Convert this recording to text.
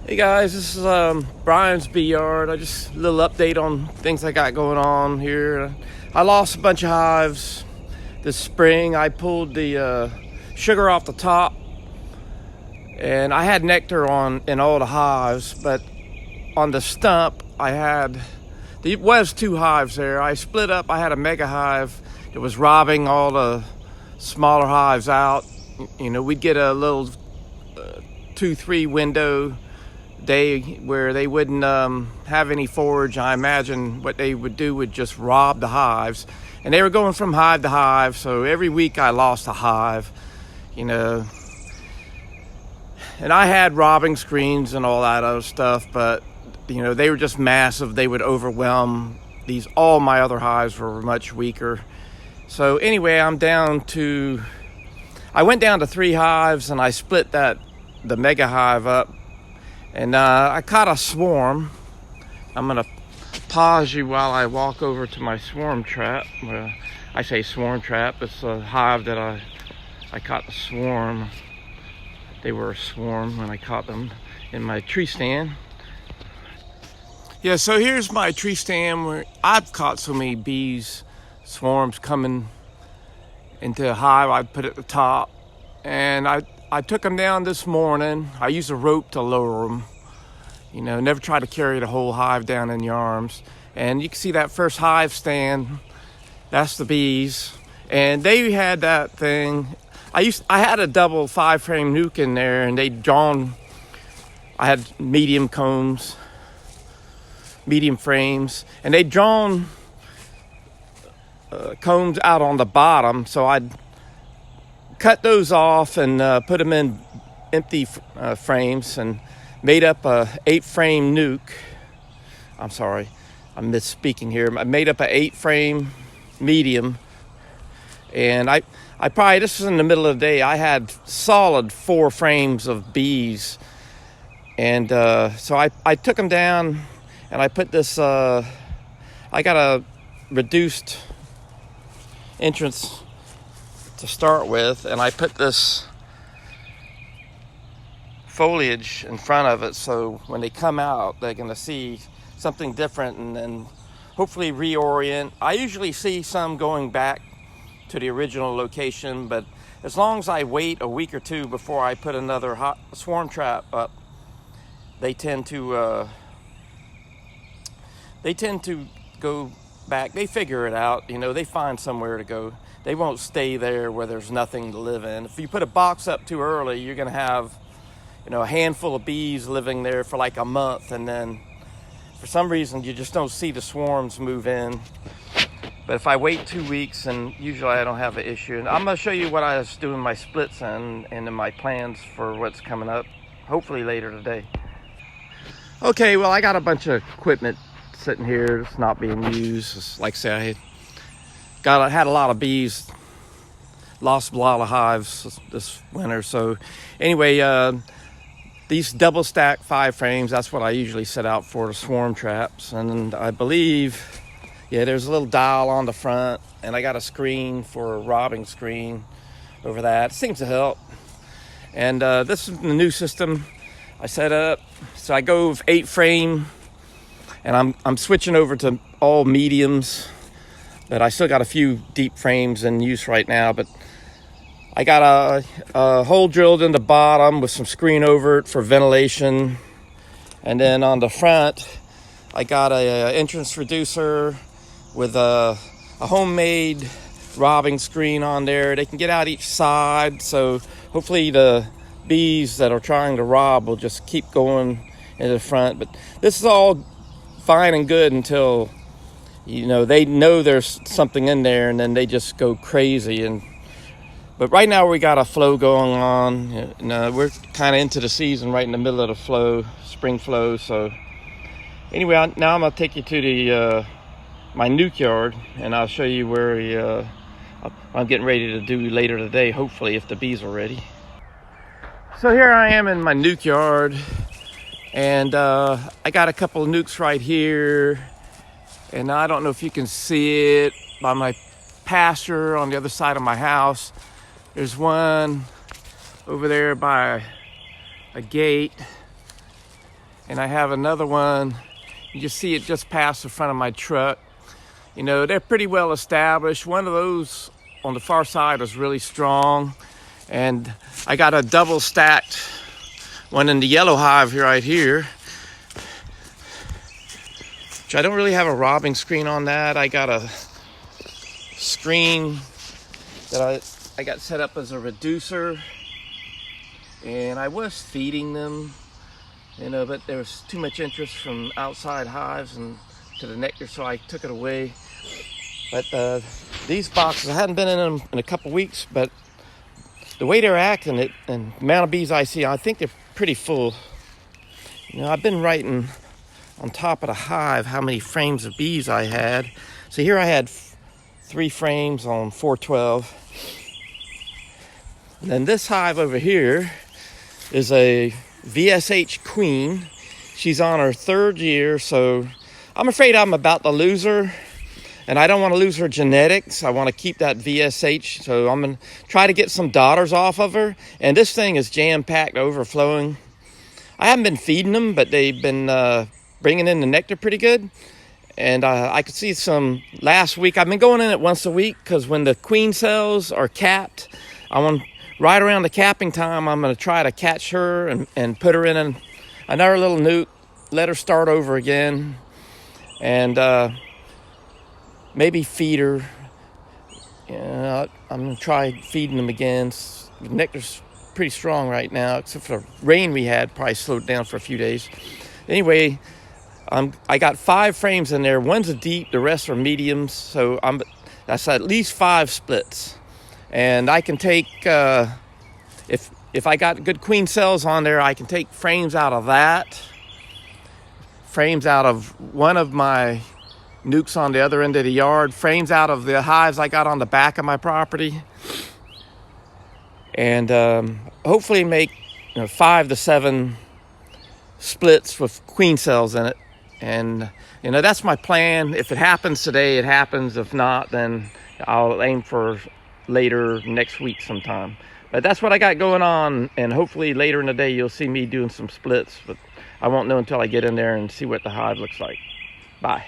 Hey guys, this is Bryan's bee yard. I just a little update on things I got going on here. I lost a bunch of hives this spring. I pulled the sugar off the top, and I had nectar on in all the hives, but on the stump there was two hives there. I split up. I had a mega hive that was robbing all the smaller hives out. You know, we'd get a little 2-3 window day where they wouldn't have any forage. I imagine what they would do would just rob the hives, and they were going from hive to hive, so every week I lost a hive, you know. And I had robbing screens and all that other stuff, but you know, they were just massive. They would overwhelm these. All my other hives were much weaker. So anyway, I went down to 3 hives, and I split the mega hive up. And I caught a swarm. I'm gonna pause you while I walk over to my swarm trap. I say swarm trap, it's a hive that I caught the swarm. They were a swarm when I caught them in my tree stand. Yeah, so here's my tree stand where I've caught so many bees, swarms coming into a hive. I put it at the top, and I took them down this morning. I used a rope to lower them. You know, never try to carry the whole hive down in your arms. And you can see that first hive stand. That's the bees. And they had that thing. I had a double 5-frame nuke in there, and they'd drawn. I had medium frames, and they'd drawn combs out on the bottom. So I'd cut those off and put them in empty frames and made up a 8-frame nuke. I'm sorry, I'm misspeaking here. I made up a 8-frame medium, and I probably, this was in the middle of the day, I had solid 4 frames of bees. And so I took them down, and I put this, I got a reduced entrance to start with, and I put this foliage in front of it, so when they come out they're going to see something different and then hopefully reorient. I usually see some going back to the original location, but as long as I wait a week or two before I put another swarm trap up, they tend to go back. They figure it out, you know. They find somewhere to go. They won't stay there where there's nothing to live in. If you put a box up too early, you're going to have, you know, a handful of bees living there for like a month, and then for some reason you just don't see the swarms move in. But if I wait 2 weeks, and usually I don't have an issue. And I'm going to show you what I was doing my splits and in my plans for what's coming up, hopefully later today. Okay, well, I got a bunch of equipment sitting here that's not being used. It's like I say, I had a lot of bees, lost a lot of hives this winter. So anyway, these double stack 5 frames, that's what I usually set out for, the swarm traps. And I believe, yeah, there's a little dial on the front, and I got a screen for a robbing screen over that. It seems to help. And this is the new system I set up. So I go with 8 frame, and I'm switching over to all mediums, but I still got a few deep frames in use right now. But I got a hole drilled in the bottom with some screen over it for ventilation. And then on the front, I got a entrance reducer with a homemade robbing screen on there. They can get out each side, so hopefully the bees that are trying to rob will just keep going into the front. But this is all fine and good until, you know, they know there's something in there, and then they just go crazy. But right now we got a flow going on, and we're kind of into the season, right in the middle of the flow, spring flow. So anyway, now I'm gonna take you to the my nuke yard, and I'll show you where I'm getting ready to do later today, hopefully, if the bees are ready. So here I am in my nuke yard, and I got a couple of nukes right here, and I don't know if you can see it by my pasture on the other side of my house. There's one over there by a gate, And I have another one. You can see it just past the front of my truck. You know, they're pretty well established. One of those on the far side is really strong. And I got a double stacked one in the yellow hive right here. Which I don't really have a robbing screen on that. I got a screen that I got set up as a reducer. And I was feeding them, you know, but there was too much interest from outside hives and to the nectar, so I took it away. But these boxes, I hadn't been in them in a couple weeks, but the way they're acting, and the amount of bees I see, I think they're pretty full. You know, I've been writing on top of the hive how many frames of bees I had. So here I had 3 frames on 412. And then this hive over here is a VSH queen. She's on her 3rd year, so I'm afraid I'm about to lose her. And I don't want to lose her genetics. I want to keep that VSH, so I'm going to try to get some daughters off of her. And this thing is jam-packed, overflowing. I haven't been feeding them, but they've been bringing in the nectar pretty good. And I could see some last week. I've been going in it once a week because when the queen cells are capped, I want right around the capping time, I'm going to try to catch her and put her in another little nuke, let her start over again, and maybe feed her. Yeah, I'm going to try feeding them again. The nectar's pretty strong right now, except for the rain we had, probably slowed down for a few days. Anyway, I got 5 frames in there. One's a deep, the rest are mediums, so that's at least 5 splits. And I can take, if I got good queen cells on there, I can take frames out of that, frames out of one of my nukes on the other end of the yard, frames out of the hives I got on the back of my property, and hopefully make 5 to 7 splits with queen cells in it. And that's my plan. If it happens today, it happens. If not, then I'll aim for later next week sometime. But that's what I got going on, and hopefully later in the day you'll see me doing some splits, but I won't know until I get in there and see what the hive looks like. Bye.